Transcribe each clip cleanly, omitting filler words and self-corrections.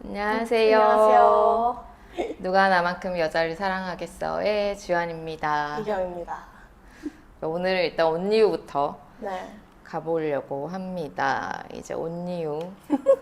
안녕하세요. 안녕하세요. 누가 나만큼 여자를 사랑하겠어의 주한입니다. 이경입니다. 오늘 일단 온리우부터 네. 가보려고 합니다. 이제 온리우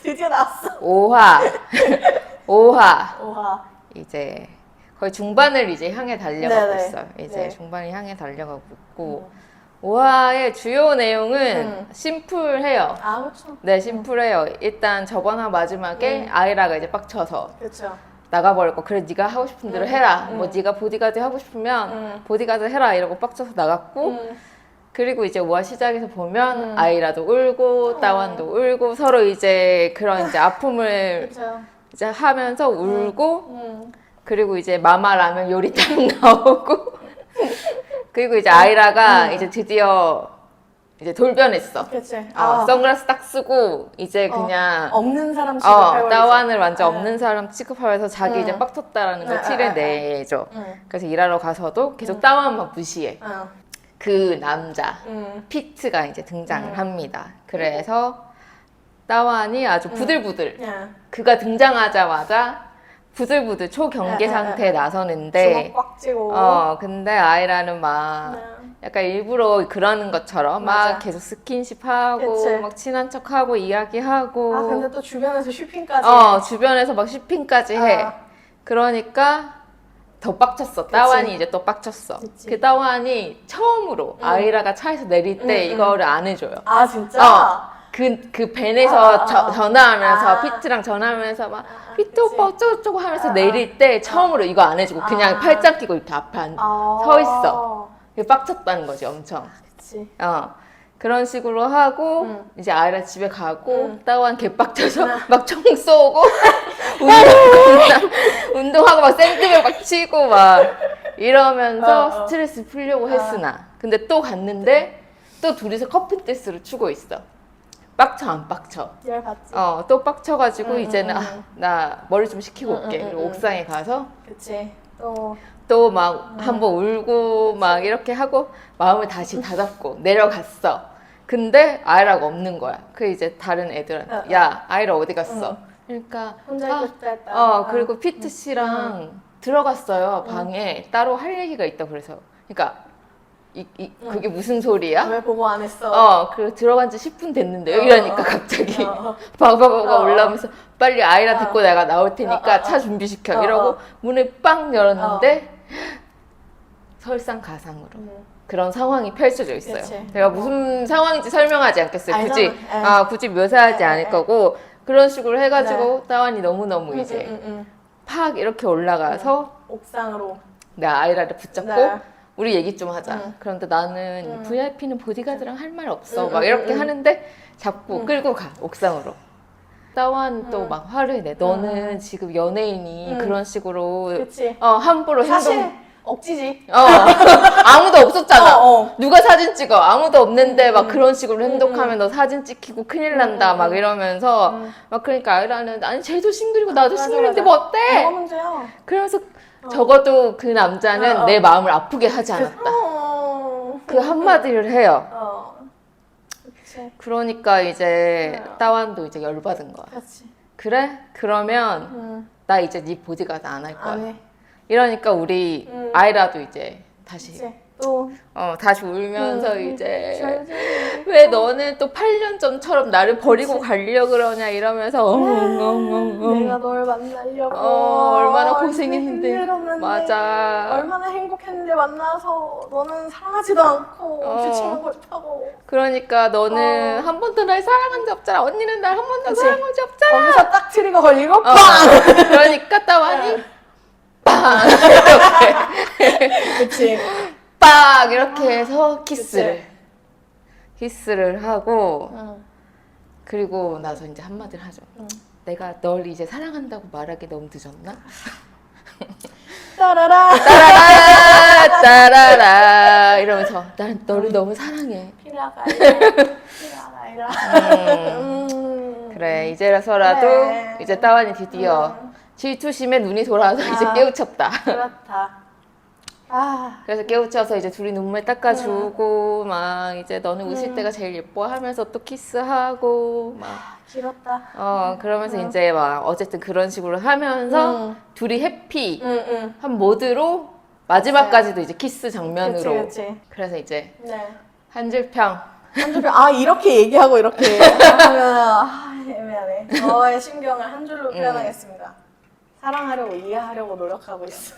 드디어 나왔어. 5화 5화 오하. 이제 거의 중반을 이제 향해 달려가고 네네. 있어요. 이제 네. 중반을 향해 달려가고 있고 5화의 주요 내용은 심플해요. 아, 그렇죠. 네, 심플해요. 일단 저번 화 마지막에 아이라가 이제 빡쳐서 그렇죠. 나가버렸고, 그래 네가 하고 싶은 대로 해라. 뭐 네가 보디가드 하고 싶으면 보디가드 해라 이러고 빡쳐서 나갔고, 그리고 이제 5화 시작에서 보면 아이라도 울고 따완도 울고 서로 이제 그런 이제 아픔을 그렇죠. 이제 하면서 울고, 그리고 이제 마마 라면 요리 딱 나오고 그리고 이제 아이라가 이제 드디어 이제 돌변했어. 그렇지. 선글라스 딱 쓰고 이제 그냥 없는 사람 취급해버리죠. 따완을 완전 없는 사람 취급하면서 자기 이제 빡쳤다라는 걸 티를 내죠. 그래서 일하러 가서도 계속 따완만 무시해. 그 남자 피트가 이제 등장을 합니다. 그래서 따완이 아주 부들부들 그가 등장하자마자 부들부들 초경계 상태에 나서는데 주먹 꽉 쥐고. 근데 아이라는 막 약간 일부러 그러는 것처럼 맞아. 막 계속 스킨십하고 그치. 막 친한 척하고 이야기하고 근데 또 주변에서 쇼핑까지. 주변에서 막 쇼핑까지 해. 그러니까 더 빡쳤어. 따완이 이제 또 빡쳤어. 그치. 그 따완이 처음으로 아이라가 차에서 내릴 때 이거를 안 해줘요. 아, 진짜? 그 벤에서 전화하면서 아. 피트랑 전화하면서 막 피트 그치. 오빠 어쩌고저쩌고 하면서 내릴 때 처음으로 이거 안 해주고 그냥 팔짱 끼고 이렇게 앞에 서 있어. 그게 빡쳤다는 거지 엄청. 그치. 그런 식으로 하고 이제 아이라 집에 가고 따완 개빡쳐서 막 총 쏘고 운동하고 막 샌드백 막 치고 막 이러면서 스트레스 풀려고 했으나 근데 또 갔는데 또 둘이서 커피 댄스를 추고 있어. 빡쳐 안 빡쳐? 열 받지. 또 빡쳐가지고 이제는 나 머리 좀 식히고 올게. 그리고 옥상에 가서 그치. 또. 또 막 한번 울고 막 이렇게 하고 마음을 다시 다잡고 내려갔어. 근데 아이라가 없는 거야. 그 이제 다른 애들한테 야 아이라 어디 갔어? 그러니까 혼자 있고 싶다 했다. 그리고 피트 씨랑 들어갔어요 방에. 따로 할 얘기가 있다 그래서. 그러니까 그게 무슨 소리야? 왜 보고 안 했어? 그 들어간 지 10분 됐는데요. 이러니까 갑자기 바바바가 올라오면서 빨리 아이라 데리고 내가 나올 테니까 차 준비시켜. 이러고 문을 빵 열었는데 설상가상으로 그런 상황이 펼쳐져 있어요. 그치. 제가 무슨 상황인지 설명하지 않겠어요. 굳이 굳이 묘사하지 않을 에. 거고 그런 식으로 해가지고 따완이 너무너무 이제 팍 이렇게 올라가서 옥상으로. 내가 아이라를 붙잡고 네. 우리 얘기 좀 하자. 그런데 나는 VIP는 보디가드랑 할 말 없어. 막 이렇게 하는데 잡고 끌고 가 옥상으로. 따완 또 막 화를 내. 너는 지금 연예인이 그런 식으로 그치. 함부로 사실 행동. 억지지. 아무도 없었잖아. 어. 누가 사진 찍어? 아무도 없는데 막 그런 식으로 행동하면 너 사진 찍히고 큰일 난다. 막 이러면서 막 그러니까 아이라는 아니 쟤도 싱글이고 나도 맞아, 싱글인데 맞아. 뭐 어때? 뭐가 문제야? 그러면서 적어도 그 남자는 내 마음을 아프게 하지 않았다. 그 한마디를 해요. 그치. 그러니까 이제 따완도 이제 열받은 거야. 그치. 그래? 그러면 나 이제 네 보디가드 안 할 거야. 안 해. 이러니까 우리 아이라도 이제 다시 그치. 또. 다시 울면서 이제 잘 왜 너는 또 8년 전처럼 나를 버리고 가려 그러냐 이러면서 내가 널 만나려고 얼마나 고생했는데. 힘들었는데, 맞아. 얼마나 행복했는데 만나서 너는 사랑하지도 않고 주치는 걸 타고 그러니까 너는 한 번도 날 사랑한 적 없잖아. 언니는 날 한 번도 그치. 사랑한 적 없잖아. 거기서 딱 트리거 걸리고 빵! 그러니까 따완이 빵! 그치. 빡! 이렇게 해서 키스를 하고 그리고 나서 이제 한마디를 하죠. 내가 널 이제 사랑한다고 말하기 너무 늦었나? 따라라 따라라 따라라 이러면서 난 너를 너무 사랑해. 피라가이라 그래 이제라서라도 그래. 이제 따완이 드디어 질투심에 눈이 돌아와서 이제 깨우쳤다. 그렇다. 그래서 깨우쳐서 이제 둘이 눈물 닦아주고 막 이제 너는 웃을 때가 제일 예뻐 하면서 또 키스하고 막 길었다. 그러면서 이제 막 어쨌든 그런 식으로 하면서 둘이 해피 한 모드로 마지막까지도 이제 키스 장면으로. 그치. 그래서 이제 네. 한 줄평. 이렇게 얘기하고 이렇게 하면 애매하네. 저의 심경을 한 줄로 표현하겠습니다. 사랑하려고 이해하려고 노력하고 있어.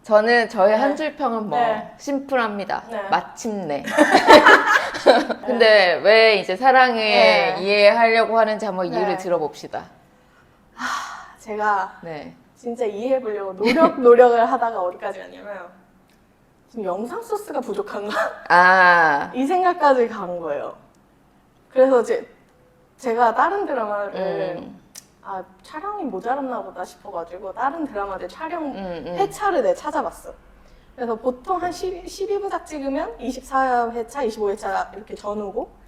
저는 저의 네. 한 줄평은 뭐 네. 심플합니다. 네. 마침내. 근데 왜 이제 사랑을 네. 이해하려고 하는지 한번 네. 이유를 들어봅시다. 제가 네. 진짜 이해해보려고 노력을 하다가 어디까지 갔냐면 지금 영상 소스가 부족한가? 이 생각까지 간 거예요. 그래서 제가 다른 드라마를 촬영이 모자랐나 보다 싶어가지고 다른 드라마들 촬영 회차를 찾아봤어. 그래서 보통 한 12부작 찍으면 24회차, 25회차 이렇게 전후고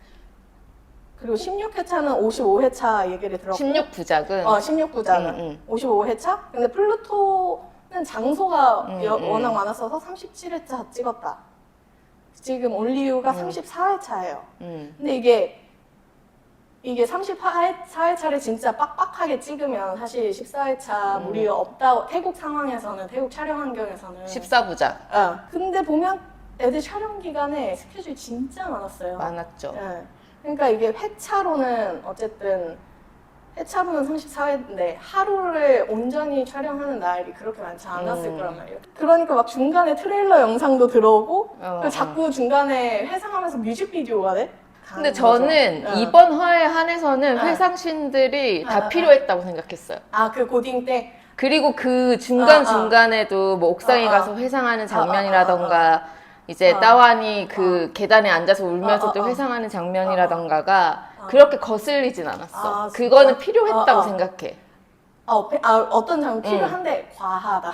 그리고 16회차는 55회차 얘기를 들었고 16부작은? 16부작은 55회차? 근데 플루토는 장소가 워낙 많았어서 37회차 찍었다. 지금 올리유가 34회차예요. 근데 이게 34회차를 진짜 빡빡하게 찍으면 사실 14회차 무리가 없다고 태국 상황에서는 태국 촬영 환경에서는 14부작. 근데 보면 애들 촬영 기간에 스케줄이 진짜 많았어요. 많았죠. 그러니까 이게 회차로는 어쨌든 회차로는 34회인데 하루를 온전히 촬영하는 날이 그렇게 많지 않았을 거란 말이에요. 그러니까 막 중간에 트레일러 영상도 들어오고 그리고 자꾸 중간에 회상하면서 뮤직비디오가 돼? 근데 저는 이번 화에 한해서는 회상신들이 다 필요했다고 생각했어요. 그 고딩 때? 그리고 그 중간중간에도 뭐 옥상에 가서 회상하는 장면이라던가 이제 따완이 그 계단에 앉아서 울면서 또 회상하는 장면이라던가가 그렇게 거슬리진 않았어. 그거는 필요했다고 생각해. 어떤 장면 필요한데 과하다.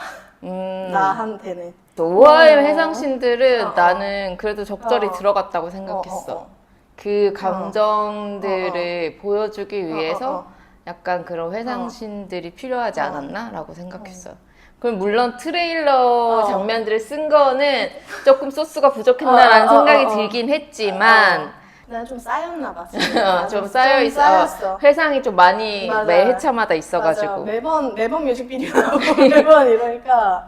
나한테는. 또 5화의 회상신들은 나는 그래도 적절히 들어갔다고 생각했어. 그 감정들을 보여주기 위해서 약간 그런 회상신들이 필요하지 않았나? 라고 생각했어요. 그럼 물론 트레일러 장면들을 쓴 거는 조금 소스가 부족했나라는 생각이 들긴 했지만 난 좀 쌓였나 봐. 좀 쌓여있어. 회상이 좀 많이 매 회차마다 있어가지고 매번 뮤직비디오 나오고 매번 이러니까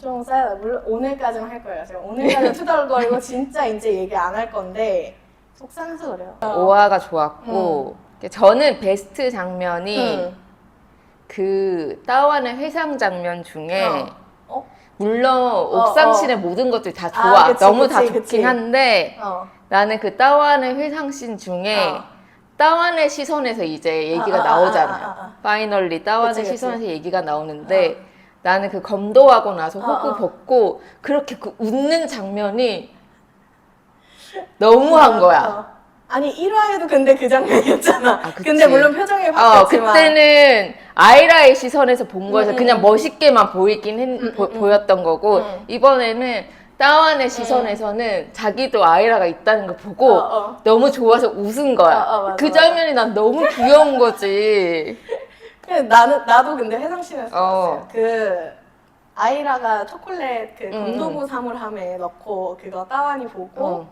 좀 쌓여. 물론 오늘까지는 할 거예요. 제가 오늘까지는 투덜거리고 진짜 이제 얘기 안 할 건데 속상해서 그래요. 5화가 좋았고 저는 베스트 장면이 그 따완의 회상 장면 중에 물론 옥상신의 모든 것들이 다 좋아. 너무 다 좋긴 한데 나는 그 따완의 회상신 중에 따완의 시선에서 이제 얘기가 나오잖아요. 파이널리 따완의 시선에서 얘기가 나오는데 나는 그 검도하고 나서 호구 벗고 그렇게 그 웃는 장면이 너무한 거야. 아니 1화에도 근데 그 장면이었잖아. 근데 물론 표정이 바뀌었지만 그때는 아이라의 시선에서 본 거여서 그냥 멋있게만 보였던 거고 이번에는 따완의 시선에서는 자기도 아이라가 있다는 걸 보고 너무 좋아서 웃은 거야. 그 장면이 난 너무 귀여운 거지. 나도 근데 회상씬에서 봤어요. 그 아이라가 초콜릿 그 검도부 사물함에 넣고 그거 따완이 보고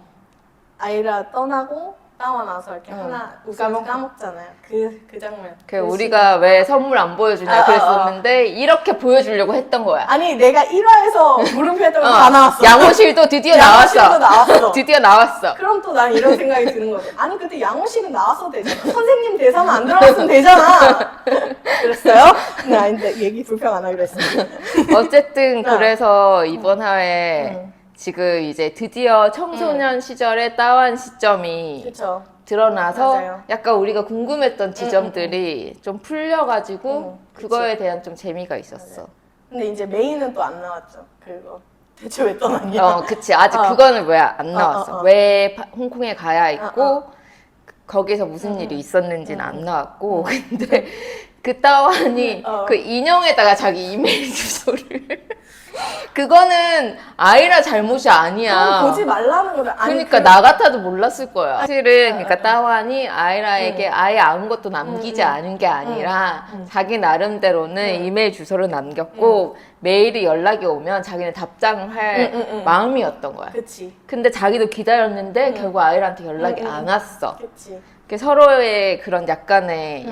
아이라 떠나고 따완 와서 이렇게 하나 웃으면서 까먹잖아요. 그 장면. 우리가 왜 선물 안 보여주냐 그랬었는데 이렇게 보여주려고 했던 거야. 아니 내가 1화에서 물음표 했던 거 다 나왔어. 양호실도 드디어 나왔어. 드디어 나왔어. 그럼 또 난 이런 생각이 드는 거지. 아니 근데 양호실은 나왔어도 되잖아. 선생님 대사만 안 들어갔으면 되잖아. 그랬어요? 네, 아닌데 얘기 불평 안 하기로 했습니다. 어쨌든 그래서 이번 화에 지금 이제 드디어 청소년 시절의 따완 시점이 그쵸. 드러나서 맞아요. 약간 우리가 궁금했던 지점들이 좀 풀려가지고 그거에 대한 좀 재미가 있었어. 근데 이제 메인은 또 안 나왔죠. 그거 대체 왜 떠났냐? 그치. 아직 그거는 왜 안 나왔어. 왜 홍콩에 가야 했고 거기서 무슨 일이 있었는지는 안 나왔고 근데 그 따완이 그 인형에다가 자기 이메일 주소를 그거는 아이라 잘못이 아니야. 보지 말라는 거다. 그러니까 나 같아도 몰랐을 거야. 사실은 그러니까 따완이 아이라에게 아예 아무것도 남기지 않은 게 아니라 자기 나름대로는 이메일 주소를 남겼고 메일이 연락이 오면 자기는 답장을 할 마음이었던 거야. 그치. 근데 자기도 기다렸는데 결국 아이라한테 연락이 안 왔어. 그치. 서로의 그런 약간의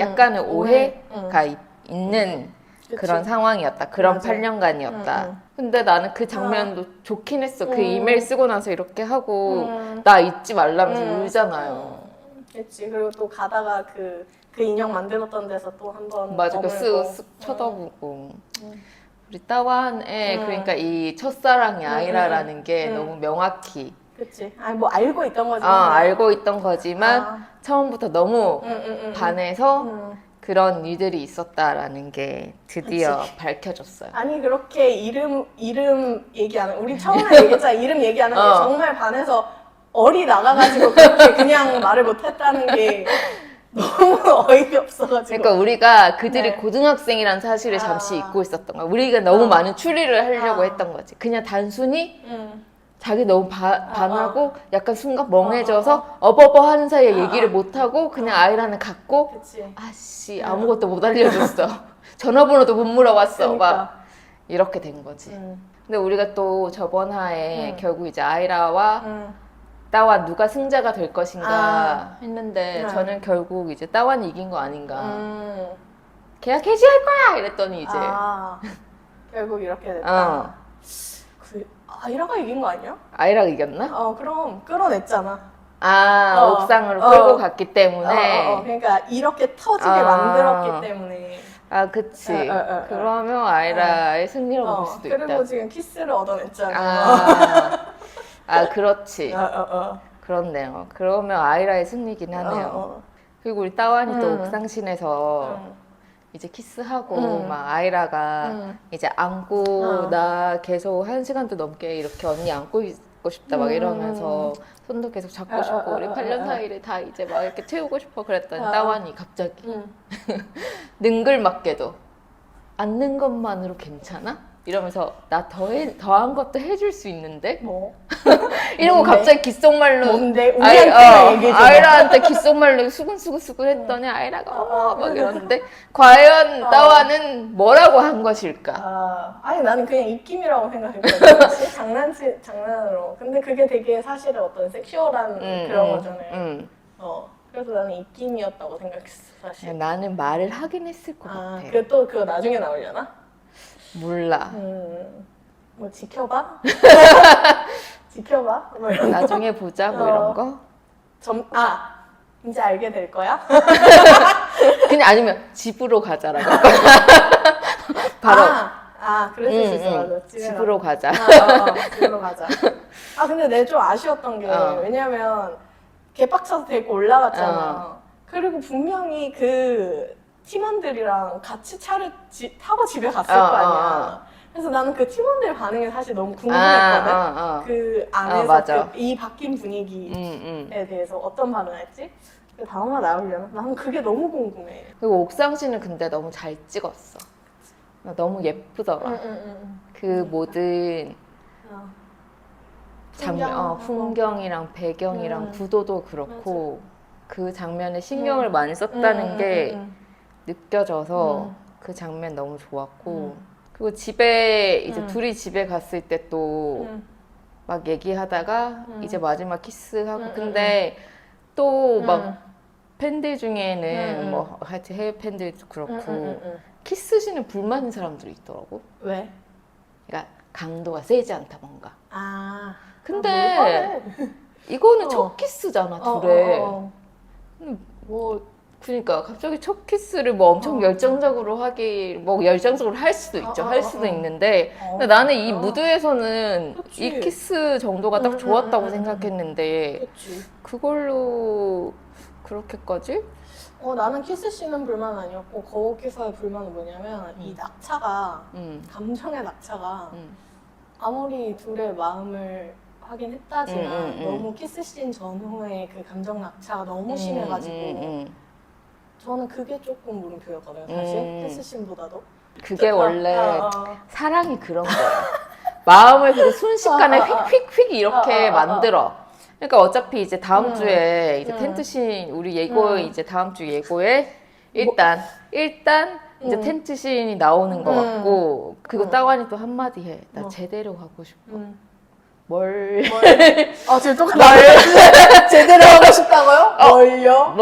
오해가 있는 그런 상황이었다. 그런 맞아. 8년간이었다. 근데 나는 그 장면도 좋긴 했어. 그 이메일 쓰고 나서 이렇게 하고 나 잊지 말라면서 울잖아요. 그치. 그리고 또 가다가 그 인형 만들었던 데서 또 한번 맞아. 그 쓱 쳐다보고. 우리 따완의 그러니까 이 첫사랑이 아이라라는 게 너무 명확히 그치. 아니 뭐 알고 있던 거지만 알고 있던 거지만 처음부터 너무 반해서 그런 일들이 있었다라는 게 드디어 그치. 밝혀졌어요. 아니 그렇게 이름 얘기 안 해. 우리 처음에 얘기했잖아. 이름 얘기 안 하는 게 정말 반해서 어리 나가가지고 그렇게 그냥 말을 못했다는 게 너무 어이가 없어가지고. 그러니까 우리가 그들이 네. 고등학생이라는 사실을 잠시 잊고 있었던 거야. 우리가 너무 많은 추리를 하려고 아. 했던 거지. 그냥 단순히 자기 너무 반하고 약간 순간 멍해져서 어버버 하는 사이에 얘기를 못하고 그냥 아이라는 갖고 그치. 아씨 아무것도 못 알려줬어. 전화번호도 못 물어봤어. 그러니까. 막 이렇게 된 거지. 근데 우리가 또 저번 화에 결국 이제 아이라와 따완 누가 승자가 될 것인가 했는데 저는 결국 이제 따완이 이긴 거 아닌가. 계약 해지할 거야 이랬더니 이제 결국 이렇게 됐다. 아이라가 이긴 거 아니야? 아이라가 이겼나? 그럼 끌어냈잖아. 옥상으로 끌고 갔기 때문에. 그러니까 이렇게 터지게 만들었기 때문에. 그치. 그러면 아이라의 승리라고 볼 수도 있다. 그리고 지금 키스를 얻어냈잖아. 그렇지. 그렇네요. 그러면 아이라의 승리긴 하네요. 그리고 우리 따완이 또 옥상신에서 이제 키스하고 막 아이라가 이제 안고 나 계속 1시간도 넘게 이렇게 언니 안고 있고 싶다 막 이러면서 손도 계속 잡고 싶고 우리 8년 사이를 다 이제 막 이렇게 채우고 싶어 그랬더니 따완이 갑자기 능글맞게도 앉는 것만으로 괜찮아? 이러면서 나 더한 것도 해줄 수 있는데? 뭐? 이러고 뭔데? 갑자기 귓속말로 뭔데? 우리한테 얘기해줘. 아이라한테 귓속말로 수근수근 했더니 아이라가 어머 막 이러는데 과연 따완은 뭐라고 한 것일까? 아니 나는 그냥 입김이라고 생각했거든. 장난으로. 근데 그게 되게 사실은 어떤 섹슈얼한 그런 거잖아요. 그래서 나는 입김이었다고 생각했어 사실. 나는 말을 하긴 했을 것 같아. 그거 나중에 나오려나? 몰라. 뭐 지켜봐? 지켜봐? 뭐 이런 나중에 보자 뭐 이런 거? 이제 알게 될 거야? 그냥 아니면 집으로 가자라고. 바로. 그랬을 수 있어. 맞아. 집으로 가자. 집으로 가자. 근데 내가 좀 아쉬웠던 게 왜냐면 개빡쳐서 데리고 올라갔잖아. 그리고 분명히 그 팀원들이랑 같이 차를 타고 집에 갔을 거 아니야. 그래서 나는 그 팀원들 반응이 사실 너무 궁금했거든. 그 안에서 이 바뀐 분위기에 대해서 어떤 반응을 했지? 그 다음화 나오려나? 나는 그게 너무 궁금해. 그리고 옥상신은 근데 너무 잘 찍었어. 너무 예쁘더라. 그 모든 장면, 풍경이랑 배경이랑 구도도 그렇고 그 장면에 신경을 많이 썼다는 게 느껴져서 그 장면 너무 좋았고 그리고 집에 이제 둘이 집에 갔을 때 또 막 얘기하다가 이제 마지막 키스하고 근데 또 막 팬들 중에는 뭐 하여튼 해외 팬들도 그렇고 키스신은 불만인 사람들이 있더라고. 왜? 그러니까 강도가 세지 않다 뭔가. 근데 이거는 첫 키스잖아 둘의. 뭐 그러니까 갑자기 첫 키스를 뭐 엄청 열정적으로 뭐 열정적으로 할 수도 있죠. 할 수도 있는데 근데 나는 이 무드에서는 그치. 이 키스 정도가 딱 좋았다고 생각했는데 그걸로 그렇게까지? 나는 키스씬은 불만 아니었고 거기서의 불만은 뭐냐면 이 낙차가 감정의 낙차가 아무리 둘의 마음을 하긴 했다지만 너무 키스씬 전후의 그 감정 낙차가 너무 심해가지고 저는 그게 조금 물음표였거든요, 사실. 패스신보다도. 그게 원래 사랑이 그런 거예요. 마음을 되게 순식간에 휙휙휙 이렇게 만들어. 그러니까 어차피 이제 다음 주에 이제 텐트씬 우리 예고 이제 다음 주 예고에 일단 이제 텐트씬이 나오는 것 같고 그거 따완이 또 한마디 해. 나 제대로 가고 싶어. 지금 똑같아. 제대로 하고 싶다고요?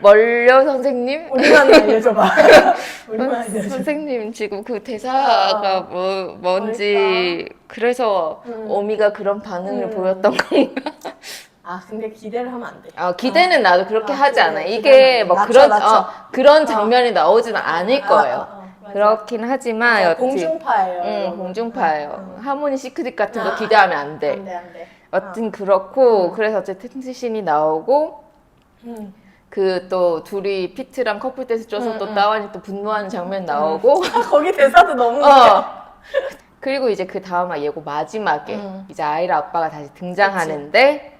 뭘요 선생님? 우리만 알려줘봐. 우리만 알려줘. 선생님 지금 그 대사가 뭔지 그래서 어미가 그런 반응을 보였던 건가? 근데 기대를 하면 안 돼. 기대는 나도 그렇게 하지 않아. 이게 뭐 그런 장면이 나오지는 않을 거예요. 그렇긴 하지만 여튼 공중파예요. 공중파예요. 하모니 시크릿 같은 거 기대하면 안 돼. 안 돼. 여튼 그렇고 그래서 어쨌든 텐트씬이 나오고 그 또 둘이 피트랑 커플 댄스 쪄서 또 따완이 또 분노하는 장면 나오고 거기 대사도 너무 웃겨. 그리고 이제 그 다음 예고 마지막에 이제 아이라 아빠가 다시 등장하는데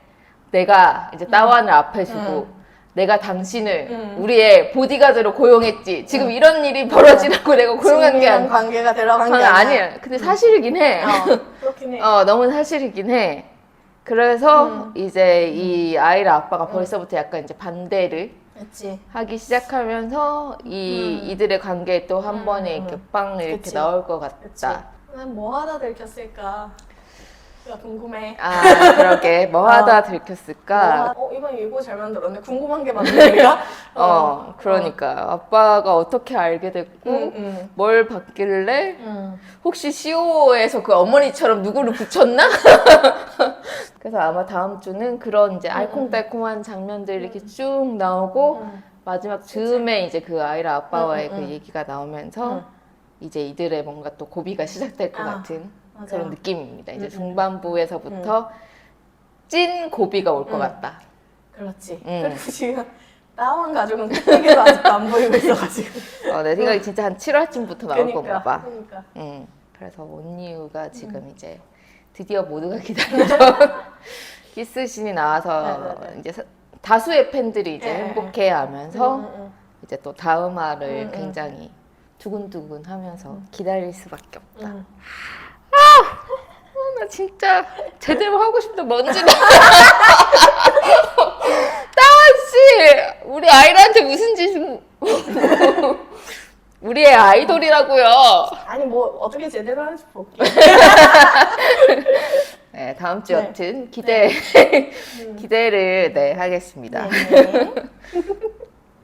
내가 이제 따완을 앞에 두고 내가 당신을 우리의 보디가드로 고용했지. 지금 이런 일이 벌어지라고 내가 고용한 게 아니야. 관계가 들어간 게 아니야. 근데 사실이긴 해. 그렇긴 해. 너무 사실이긴 해. 그래서 이제 이 아이라 아빠가 벌써부터 약간 이제 반대를 하기 시작하면서 이들의 관계에 또 한 번에 이렇게 빵 이렇게 나올 것 같다. 난 뭐 하다 들켰을까? 궁금해. 그러게. 뭐 하다 들켰을까? 이번 예고 잘 만들었네. 궁금한 게 많네, 우리가. 그러니까. 아빠가 어떻게 알게 됐고, 뭘 받길래, 혹시 CO에서 그 어머니처럼 누구를 붙였나? 그래서 아마 다음 주는 그런 이제 알콩달콩한 장면들이 이렇게 쭉 나오고, 마지막 즈음에 이제 그 아이라 아빠와의 그 얘기가 나오면서, 이제 이들의 뭔가 또 고비가 시작될 것 같은 그런 느낌입니다. 이제 중반부에서부터 찐 고비가 올 것 같다. 그렇지. 그리고 지금 따완 가족은 끝에도 아직도 안 보이고 있어가지고. 내 생각에 진짜 한 7월쯤부터 나올 건가 봐. 그러니까. 그래서 온리우가 지금 이제 드디어 모두가 기다리던 키스신이 나와서 이제 다수의 팬들이 이제 행복해하면서 이제 또 다음 화를 굉장히 두근두근 하면서 기다릴 수밖에 없다. 나 진짜 제대로 하고 싶다. 뭔지 따완씨! 우리 아이라한테 무슨 짓을 우리의 아이돌이라고요. 아니 뭐 어떻게 제대로 하는지 볼게. 네, 다음 주 여튼 기대를 하겠습니다. 네.